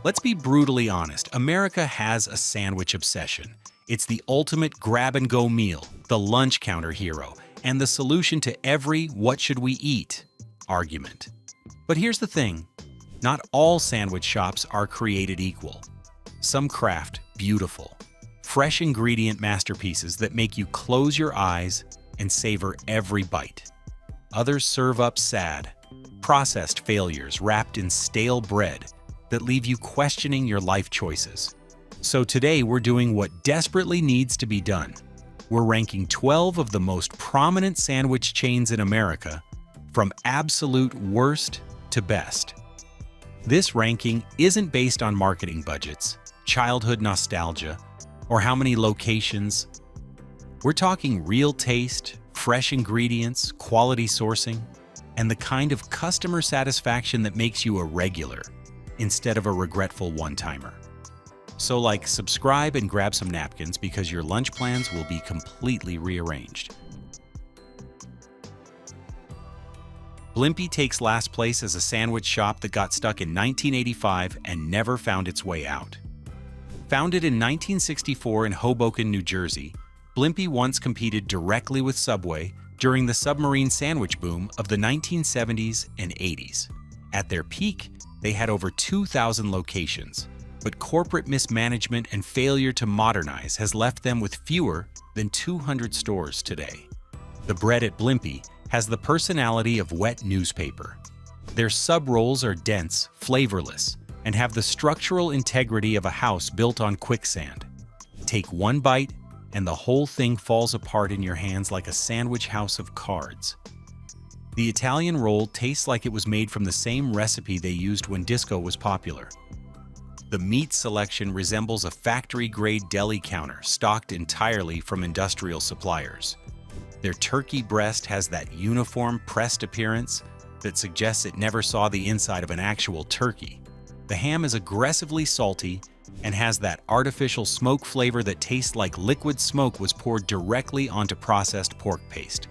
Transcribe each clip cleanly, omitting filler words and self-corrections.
Let's be brutally honest, America has a sandwich obsession. It's the ultimate grab-and-go meal, the lunch counter hero, and the solution to every "what should we eat" argument. But here's the thing, not all sandwich shops are created equal. Some craft beautiful, fresh ingredient masterpieces that make you close your eyes and savor every bite. Others serve up sad, processed failures wrapped in stale bread that leave you questioning your life choices. So today we're doing what desperately needs to be done. We're ranking 12 of the most prominent sandwich chains in America, from absolute worst to best. This ranking isn't based on marketing budgets, childhood nostalgia, or how many locations. We're talking real taste, fresh ingredients, quality sourcing, and the kind of customer satisfaction that makes you a regular instead of a regretful one-timer. So subscribe and grab some napkins because your lunch plans will be completely rearranged. Blimpie takes last place as a sandwich shop that got stuck in 1985 and never found its way out. Founded in 1964 in Hoboken, New Jersey, Blimpie once competed directly with Subway during the submarine sandwich boom of the 1970s and 80s. At their peak, they had over 2,000 locations, but corporate mismanagement and failure to modernize has left them with fewer than 200 stores today. The bread at Blimpie has the personality of wet newspaper. Their sub-rolls are dense, flavorless, and have the structural integrity of a house built on quicksand. Take one bite, and the whole thing falls apart in your hands like a sandwich house of cards. The Italian roll tastes like it was made from the same recipe they used when disco was popular. The meat selection resembles a factory-grade deli counter stocked entirely from industrial suppliers. Their turkey breast has that uniform, pressed appearance that suggests it never saw the inside of an actual turkey. The ham is aggressively salty and has that artificial smoke flavor that tastes like liquid smoke was poured directly onto processed pork paste.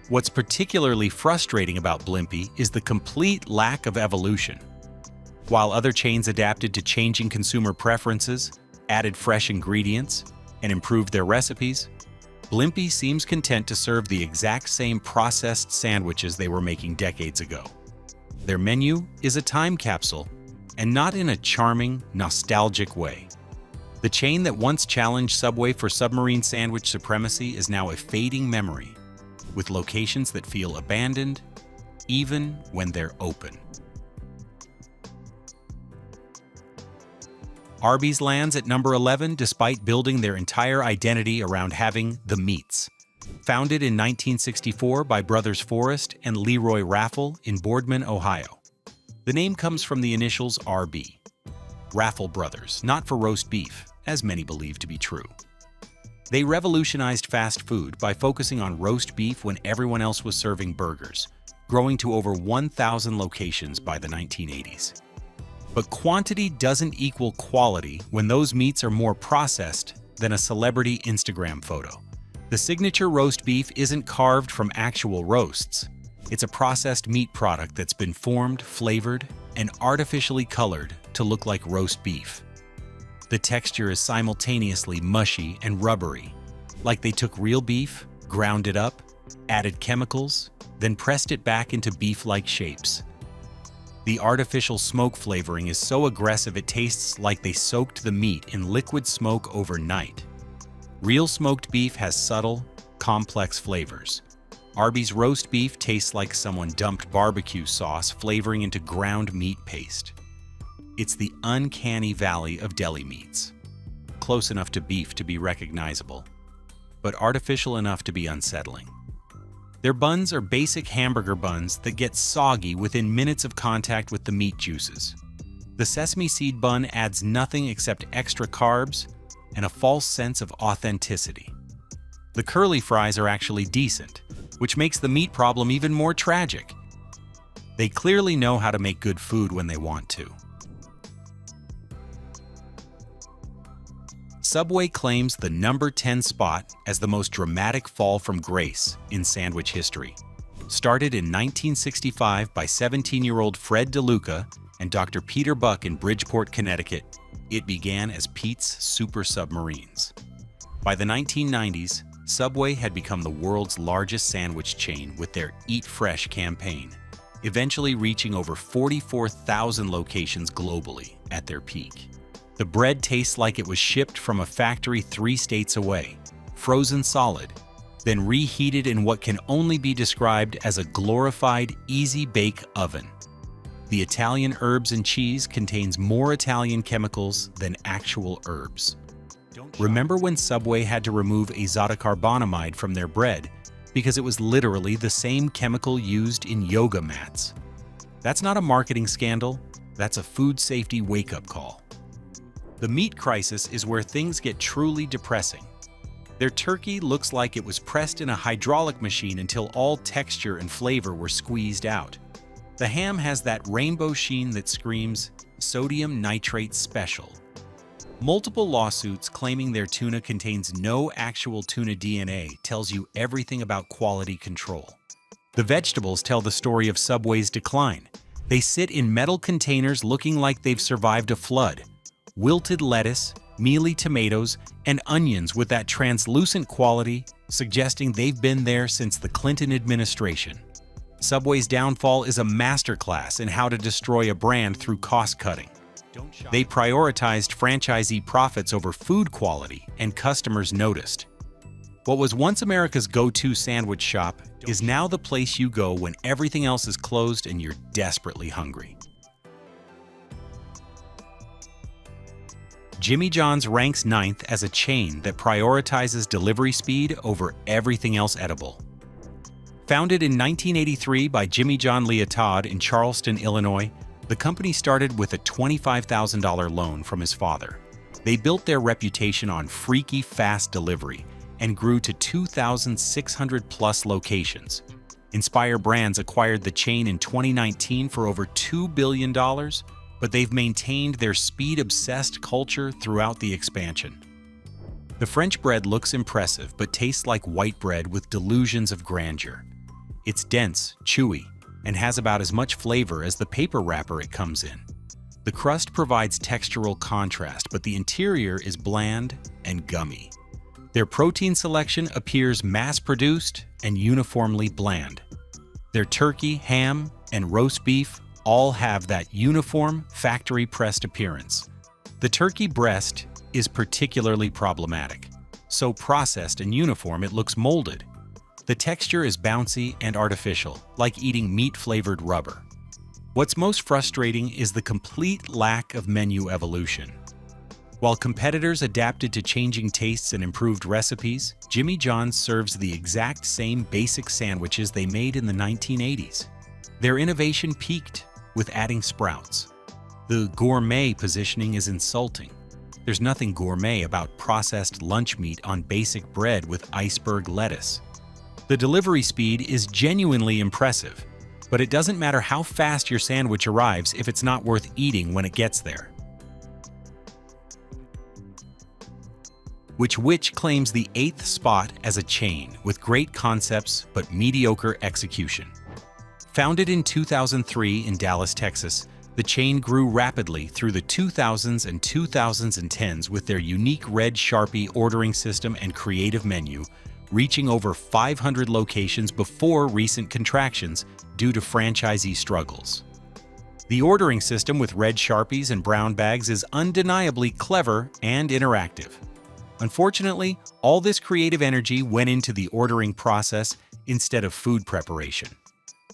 What's particularly frustrating about Blimpie is the complete lack of evolution. While other chains adapted to changing consumer preferences, added fresh ingredients, and improved their recipes, Blimpie seems content to serve the exact same processed sandwiches they were making decades ago. Their menu is a time capsule, and not in a charming, nostalgic way. The chain that once challenged Subway for submarine sandwich supremacy is now a fading memory, with locations that feel abandoned, even when they're open. Arby's lands at number 11 despite building their entire identity around having the meats. Founded in 1964 by brothers Forrest and Leroy Raffle in Boardman, Ohio. The name comes from the initials Arby. Raffle Brothers, not for roast beef, as many believe to be true. They revolutionized fast food by focusing on roast beef when everyone else was serving burgers, growing to over 1,000 locations by the 1980s. But quantity doesn't equal quality when those meats are more processed than a celebrity Instagram photo. The signature roast beef isn't carved from actual roasts. It's a processed meat product that's been formed, flavored, and artificially colored to look like roast beef. The texture is simultaneously mushy and rubbery, like they took real beef, ground it up, added chemicals, then pressed it back into beef-like shapes. The artificial smoke flavoring is so aggressive it tastes like they soaked the meat in liquid smoke overnight. Real smoked beef has subtle, complex flavors. Arby's roast beef tastes like someone dumped barbecue sauce flavoring into ground meat paste. It's the uncanny valley of deli meats. Close enough to beef to be recognizable, but artificial enough to be unsettling. Their buns are basic hamburger buns that get soggy within minutes of contact with the meat juices. The sesame seed bun adds nothing except extra carbs and a false sense of authenticity. The curly fries are actually decent, which makes the meat problem even more tragic. They clearly know how to make good food when they want to. Subway claims the number 10 spot as the most dramatic fall from grace in sandwich history. Started in 1965 by 17-year-old Fred DeLuca and Dr. Peter Buck in Bridgeport, Connecticut, it began as Pete's Super Submarines. By the 1990s, Subway had become the world's largest sandwich chain with their Eat Fresh campaign, eventually reaching over 44,000 locations globally at their peak. The bread tastes like it was shipped from a factory 3 states away, frozen solid, then reheated in what can only be described as a glorified easy-bake oven. The Italian herbs and cheese contains more Italian chemicals than actual herbs. Remember when Subway had to remove azotocarbonamide from their bread because it was literally the same chemical used in yoga mats? That's not a marketing scandal, that's a food safety wake-up call. The meat crisis is where things get truly depressing. Their turkey looks like it was pressed in a hydraulic machine until all texture and flavor were squeezed out. The ham has that rainbow sheen that screams, "Sodium nitrate special." Multiple lawsuits claiming their tuna contains no actual tuna DNA tells you everything about quality control. The vegetables tell the story of Subway's decline. They sit in metal containers looking like they've survived a flood. Wilted lettuce, mealy tomatoes, and onions with that translucent quality, suggesting they've been there since the Clinton administration. Subway's downfall is a masterclass in how to destroy a brand through cost-cutting. They prioritized franchisee profits over food quality, and customers noticed. What was once America's go-to sandwich shop is now the place you go when everything else is closed and you're desperately hungry. Jimmy John's ranks 9th as a chain that prioritizes delivery speed over everything else edible. Founded in 1983 by Jimmy John Leotard in Charleston, Illinois, the company started with a $25,000 loan from his father. They built their reputation on freaky fast delivery and grew to 2,600-plus locations. Inspire Brands acquired the chain in 2019 for over $2 billion, but they've maintained their speed-obsessed culture throughout the expansion. The French bread looks impressive but tastes like white bread with delusions of grandeur. It's dense, chewy, and has about as much flavor as the paper wrapper it comes in. The crust provides textural contrast, but the interior is bland and gummy. Their protein selection appears mass-produced and uniformly bland. Their turkey, ham, and roast beef all have that uniform, factory-pressed appearance. The turkey breast is particularly problematic. So processed and uniform it looks molded. The texture is bouncy and artificial, like eating meat-flavored rubber. What's most frustrating is the complete lack of menu evolution. While competitors adapted to changing tastes and improved recipes, Jimmy John's serves the exact same basic sandwiches they made in the 1980s. Their innovation peaked with adding sprouts. The gourmet positioning is insulting. There's nothing gourmet about processed lunch meat on basic bread with iceberg lettuce. The delivery speed is genuinely impressive, but it doesn't matter how fast your sandwich arrives if it's not worth eating when it gets there. Wich claims the 8th spot as a chain with great concepts but mediocre execution. Founded in 2003 in Dallas, Texas, the chain grew rapidly through the 2000s and 2010s with their unique red Sharpie ordering system and creative menu, reaching over 500 locations before recent contractions due to franchisee struggles. The ordering system with red Sharpies and brown bags is undeniably clever and interactive. Unfortunately, all this creative energy went into the ordering process instead of food preparation.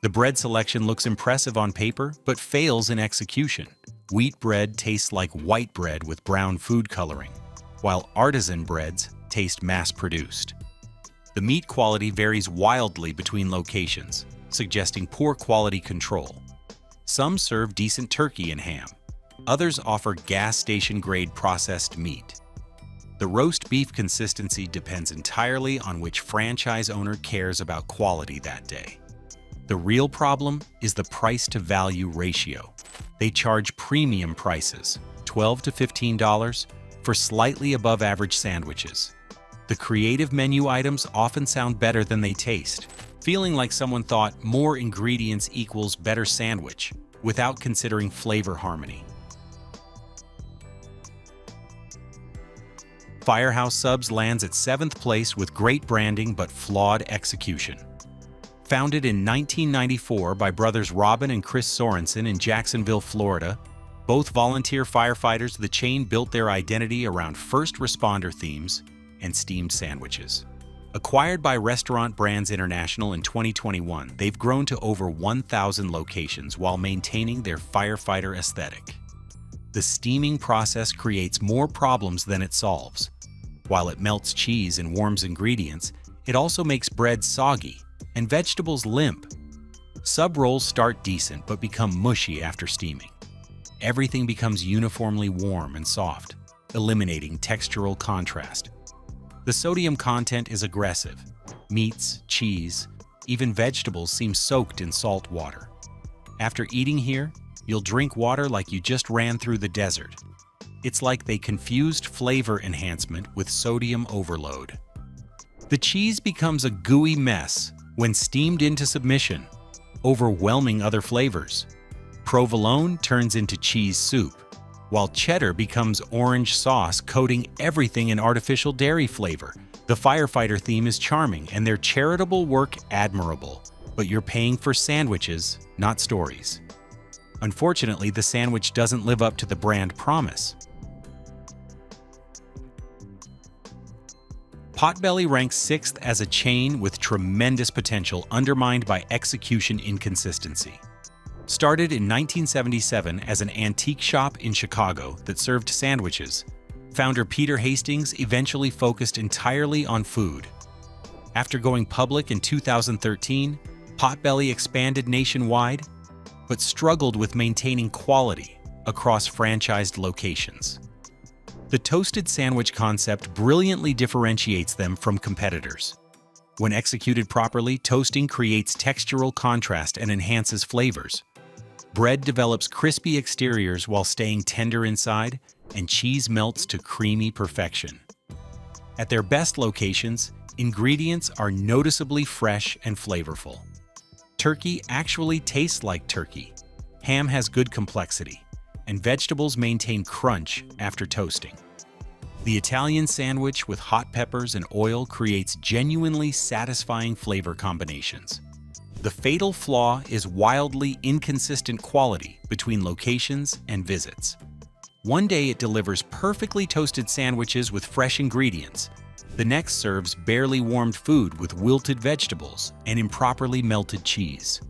The bread selection looks impressive on paper, but fails in execution. Wheat bread tastes like white bread with brown food coloring, while artisan breads taste mass-produced. The meat quality varies wildly between locations, suggesting poor quality control. Some serve decent turkey and ham. Others offer gas station-grade processed meat. The roast beef consistency depends entirely on which franchise owner cares about quality that day. The real problem is the price-to-value ratio. They charge premium prices, $12 to $15, for slightly above-average sandwiches. The creative menu items often sound better than they taste, feeling like someone thought more ingredients equals better sandwich, without considering flavor harmony. Firehouse Subs lands at 7th place with great branding but flawed execution. Founded in 1994 by brothers Robin and Chris Sorensen in Jacksonville, Florida, both volunteer firefighters, the chain built their identity around first responder themes and steamed sandwiches. Acquired by Restaurant Brands International in 2021, they've grown to over 1,000 locations while maintaining their firefighter aesthetic. The steaming process creates more problems than it solves. While it melts cheese and warms ingredients, it also makes bread soggy and vegetables limp. Sub rolls start decent but become mushy after steaming. Everything becomes uniformly warm and soft, eliminating textural contrast. The sodium content is aggressive. Meats, cheese, even vegetables seem soaked in salt water. After eating here, you'll drink water like you just ran through the desert. It's like they confused flavor enhancement with sodium overload. The cheese becomes a gooey mess when steamed into submission, overwhelming other flavors. Provolone turns into cheese soup, while cheddar becomes orange sauce coating everything in artificial dairy flavor. The firefighter theme is charming and their charitable work admirable, but you're paying for sandwiches, not stories. Unfortunately, the sandwich doesn't live up to the brand promise. Potbelly ranks 6th as a chain with tremendous potential undermined by execution inconsistency. Started in 1977 as an antique shop in Chicago that served sandwiches, founder Peter Hastings eventually focused entirely on food. After going public in 2013, Potbelly expanded nationwide, but struggled with maintaining quality across franchised locations. The toasted sandwich concept brilliantly differentiates them from competitors. When executed properly, toasting creates textural contrast and enhances flavors. Bread develops crispy exteriors while staying tender inside, and cheese melts to creamy perfection. At their best locations, ingredients are noticeably fresh and flavorful. Turkey actually tastes like turkey. Ham has good complexity, and vegetables maintain crunch after toasting. The Italian sandwich with hot peppers and oil creates genuinely satisfying flavor combinations. The fatal flaw is wildly inconsistent quality between locations and visits. One day it delivers perfectly toasted sandwiches with fresh ingredients. The next serves barely warmed food with wilted vegetables and improperly melted cheese.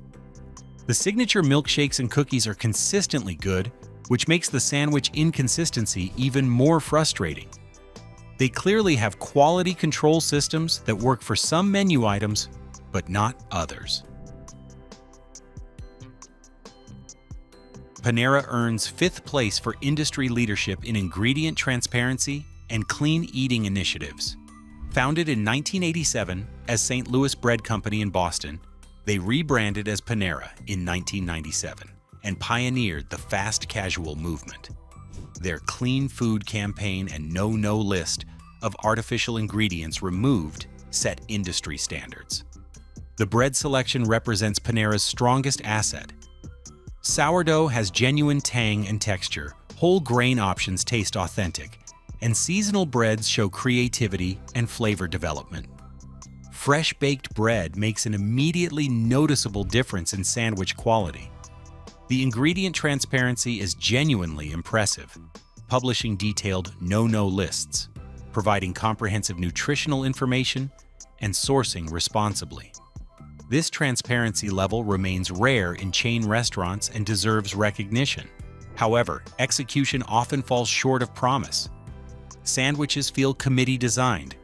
The signature milkshakes and cookies are consistently good, which makes the sandwich inconsistency even more frustrating. They clearly have quality control systems that work for some menu items, but not others. Panera earns 5th place for industry leadership in ingredient transparency and clean eating initiatives. Founded in 1987 as St. Louis Bread Company in Boston, they rebranded as Panera in 1997 and pioneered the fast casual movement. Their clean food campaign and no list of artificial ingredients removed set industry standards. The bread selection represents Panera's strongest asset. Sourdough has genuine tang and texture, whole grain options taste authentic, and seasonal breads show creativity and flavor development. Fresh baked bread makes an immediately noticeable difference in sandwich quality. The ingredient transparency is genuinely impressive, publishing detailed no lists, providing comprehensive nutritional information, and sourcing responsibly. This transparency level remains rare in chain restaurants and deserves recognition. However, execution often falls short of promise. Sandwiches feel committee-designed,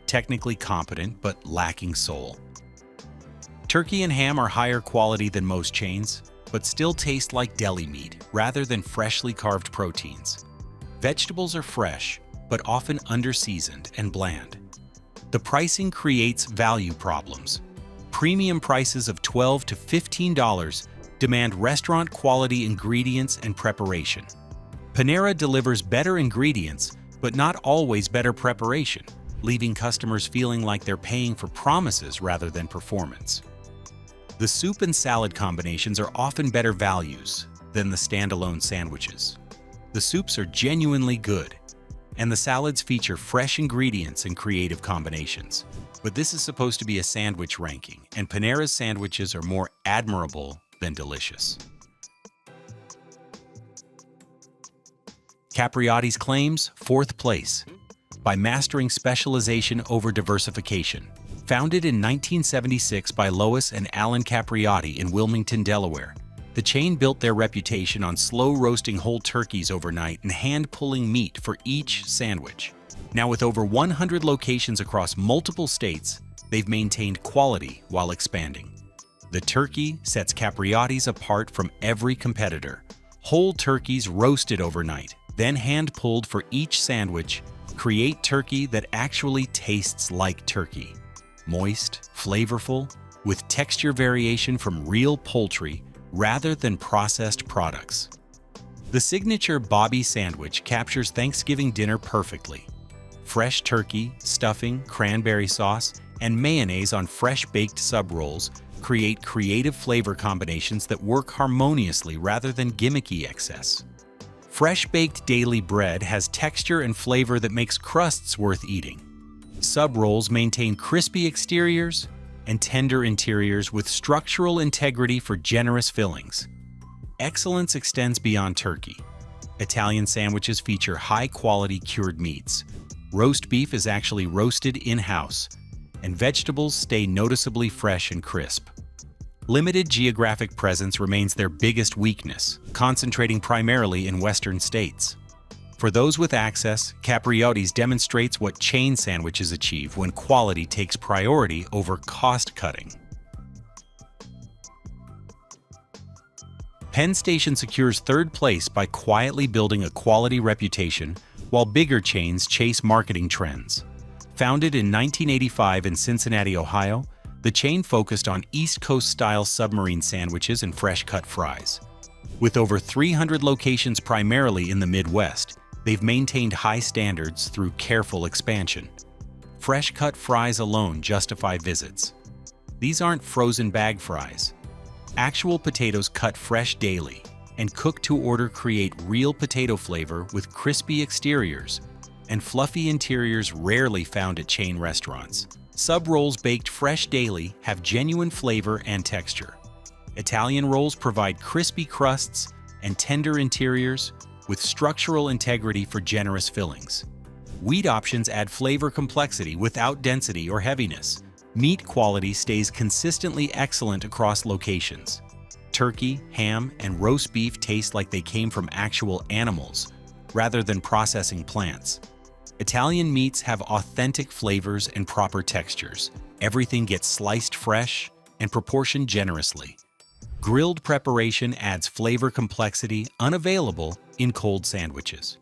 technically competent but lacking soul. Turkey and ham are higher quality than most chains, but still taste like deli meat rather than freshly carved proteins. Vegetables are fresh, but often under-seasoned and bland. The pricing creates value problems. Premium prices of $12 to $15 demand restaurant-quality ingredients and preparation. Panera delivers better ingredients, but not always better preparation, leaving customers feeling like they're paying for promises rather than performance. The soup and salad combinations are often better values than the standalone sandwiches. The soups are genuinely good, and the salads feature fresh ingredients and creative combinations. But this is supposed to be a sandwich ranking, and Panera's sandwiches are more admirable than delicious. Capriotti's claims 4th place by mastering specialization over diversification. Founded in 1976 by Lois and Alan Capriotti in Wilmington, Delaware, the chain built their reputation on slow roasting whole turkeys overnight and hand-pulling meat for each sandwich. Now with over 100 locations across multiple states, they've maintained quality while expanding. The turkey sets Capriotti's apart from every competitor. Whole turkeys roasted overnight, then hand-pulled for each sandwich, create turkey that actually tastes like turkey. Moist, flavorful, with texture variation from real poultry rather than processed products. The signature Bobby sandwich captures Thanksgiving dinner perfectly. Fresh turkey, stuffing, cranberry sauce, and mayonnaise on fresh-baked sub-rolls create creative flavor combinations that work harmoniously rather than gimmicky excess. Fresh-baked daily bread has texture and flavor that makes crusts worth eating. Sub-rolls maintain crispy exteriors and tender interiors with structural integrity for generous fillings. Excellence extends beyond turkey. Italian sandwiches feature high-quality cured meats. Roast beef is actually roasted in-house, and vegetables stay noticeably fresh and crisp. Limited geographic presence remains their biggest weakness, concentrating primarily in Western states. For those with access, Capriotti's demonstrates what chain sandwiches achieve when quality takes priority over cost-cutting. Penn Station secures 3rd place by quietly building a quality reputation while bigger chains chase marketing trends. Founded in 1985 in Cincinnati, Ohio, the chain focused on East Coast-style submarine sandwiches and fresh-cut fries. With over 300 locations primarily in the Midwest, they've maintained high standards through careful expansion. Fresh-cut fries alone justify visits. These aren't frozen bag fries. Actual potatoes cut fresh daily and cooked to order create real potato flavor with crispy exteriors and fluffy interiors rarely found at chain restaurants. Sub-rolls baked fresh daily have genuine flavor and texture. Italian rolls provide crispy crusts and tender interiors with structural integrity for generous fillings. Wheat options add flavor complexity without density or heaviness. Meat quality stays consistently excellent across locations. Turkey, ham, and roast beef taste like they came from actual animals, rather than processing plants. Italian meats have authentic flavors and proper textures. Everything gets sliced fresh and proportioned generously. Grilled preparation adds flavor complexity unavailable in cold sandwiches.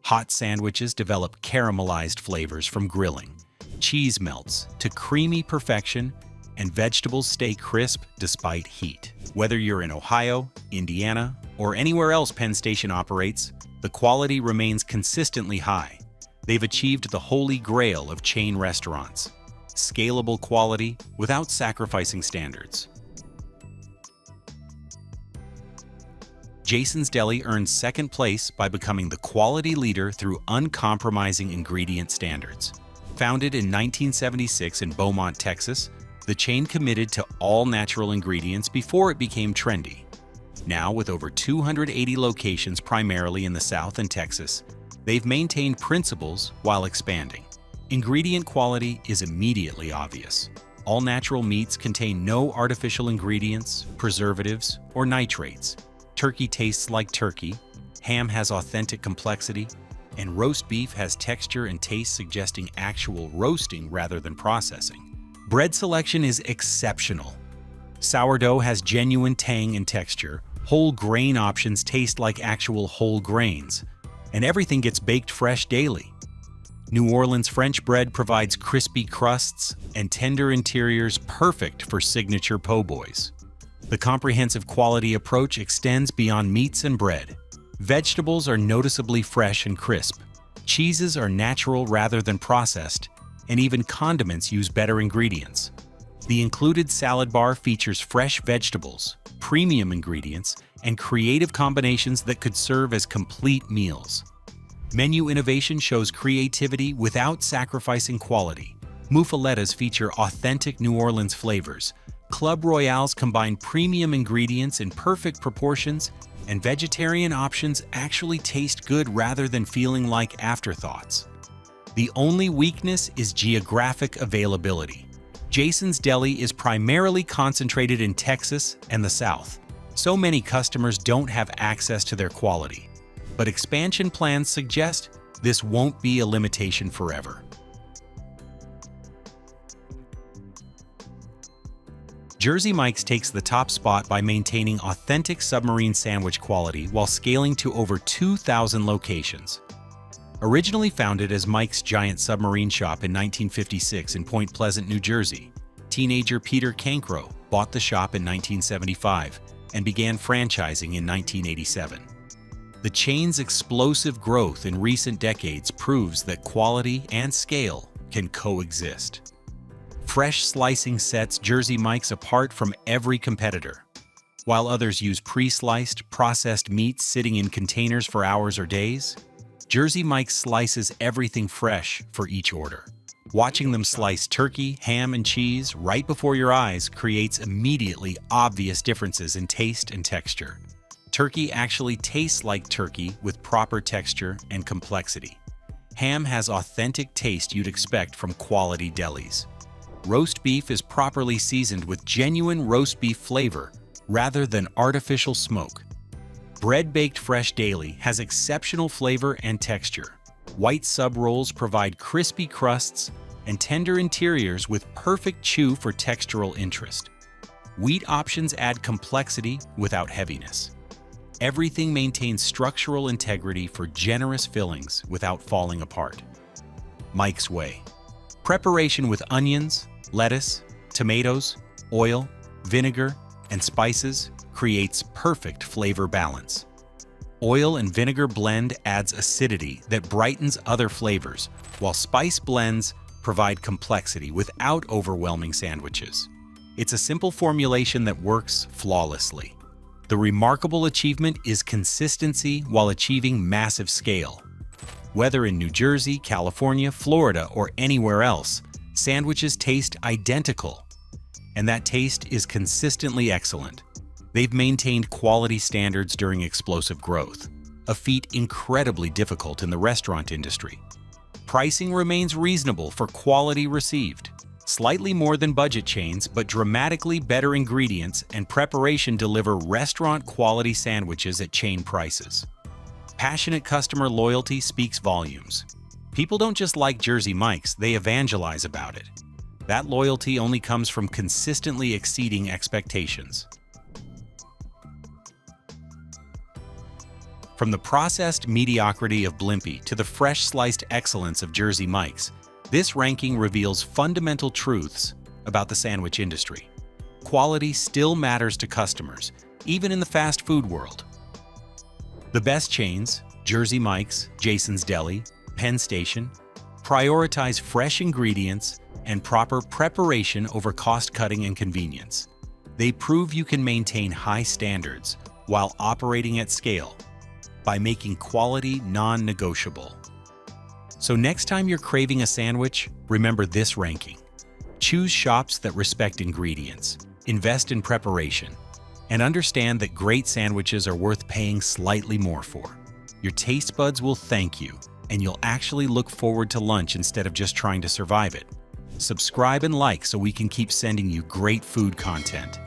Hot sandwiches develop caramelized flavors from grilling. Cheese melts to creamy perfection, and vegetables stay crisp despite heat. Whether you're in Ohio, Indiana, or anywhere else Penn Station operates, the quality remains consistently high. They've achieved the holy grail of chain restaurants: scalable quality without sacrificing standards. Jason's Deli earned 2nd place by becoming the quality leader through uncompromising ingredient standards. Founded in 1976 in Beaumont, Texas, the chain committed to all natural ingredients before it became trendy. Now, with over 280 locations primarily in the South and Texas, they've maintained principles while expanding. Ingredient quality is immediately obvious. All natural meats contain no artificial ingredients, preservatives, or nitrates. Turkey tastes like turkey, ham has authentic complexity, and roast beef has texture and taste suggesting actual roasting rather than processing. Bread selection is exceptional. Sourdough has genuine tang and texture, whole grain options taste like actual whole grains, and everything gets baked fresh daily. New Orleans French bread provides crispy crusts and tender interiors perfect for signature po' boys. The comprehensive quality approach extends beyond meats and bread. Vegetables are noticeably fresh and crisp. Cheeses are natural rather than processed, and even condiments use better ingredients. The included salad bar features fresh vegetables, premium ingredients, and creative combinations that could serve as complete meals. Menu innovation shows creativity without sacrificing quality. Muffalettas feature authentic New Orleans flavors. Club Royales combine premium ingredients in perfect proportions, and vegetarian options actually taste good rather than feeling like afterthoughts. The only weakness is geographic availability. Jason's Deli is primarily concentrated in Texas and the South. So many customers don't have access to their quality. But expansion plans suggest this won't be a limitation forever. Jersey Mike's takes the top spot by maintaining authentic submarine sandwich quality while scaling to over 2,000 locations. Originally founded as Mike's Giant Submarine Shop in 1956 in Point Pleasant, New Jersey, teenager Peter Cancro bought the shop in 1975 and began franchising in 1987. The chain's explosive growth in recent decades proves that quality and scale can coexist. Fresh slicing sets Jersey Mike's apart from every competitor. While others use pre-sliced, processed meats sitting in containers for hours or days, Jersey Mike's slices everything fresh for each order. Watching them slice turkey, ham, and cheese right before your eyes creates immediately obvious differences in taste and texture. Turkey actually tastes like turkey with proper texture and complexity. Ham has authentic taste you'd expect from quality delis. Roast beef is properly seasoned with genuine roast beef flavor rather than artificial smoke. Bread baked fresh daily has exceptional flavor and texture. White sub rolls provide crispy crusts and tender interiors with perfect chew for textural interest. Wheat options add complexity without heaviness. Everything maintains structural integrity for generous fillings without falling apart. Mike's Way. Preparation with onions, lettuce, tomatoes, oil, vinegar, and spices creates perfect flavor balance. Oil and vinegar blend adds acidity that brightens other flavors, while spice blends provide complexity without overwhelming sandwiches. It's a simple formulation that works flawlessly. The remarkable achievement is consistency while achieving massive scale. Whether in New Jersey, California, Florida, or anywhere else, sandwiches taste identical, and that taste is consistently excellent. They've maintained quality standards during explosive growth, a feat incredibly difficult in the restaurant industry. Pricing remains reasonable for quality received, slightly more than budget chains, but dramatically better ingredients and preparation deliver restaurant-quality sandwiches at chain prices. Passionate customer loyalty speaks volumes. People don't just like Jersey Mike's, they evangelize about it. That loyalty only comes from consistently exceeding expectations. From the processed mediocrity of Blimpie to the fresh sliced excellence of Jersey Mike's, this ranking reveals fundamental truths about the sandwich industry. Quality still matters to customers, even in the fast food world. The best chains, Jersey Mike's, Jason's Deli, Penn Station, prioritize fresh ingredients and proper preparation over cost-cutting and convenience. They prove you can maintain high standards while operating at scale by making quality non-negotiable. So next time you're craving a sandwich, remember this ranking. Choose shops that respect ingredients, invest in preparation, and understand that great sandwiches are worth paying slightly more for. Your taste buds will thank you, and you'll actually look forward to lunch instead of just trying to survive it. Subscribe and like so we can keep sending you great food content.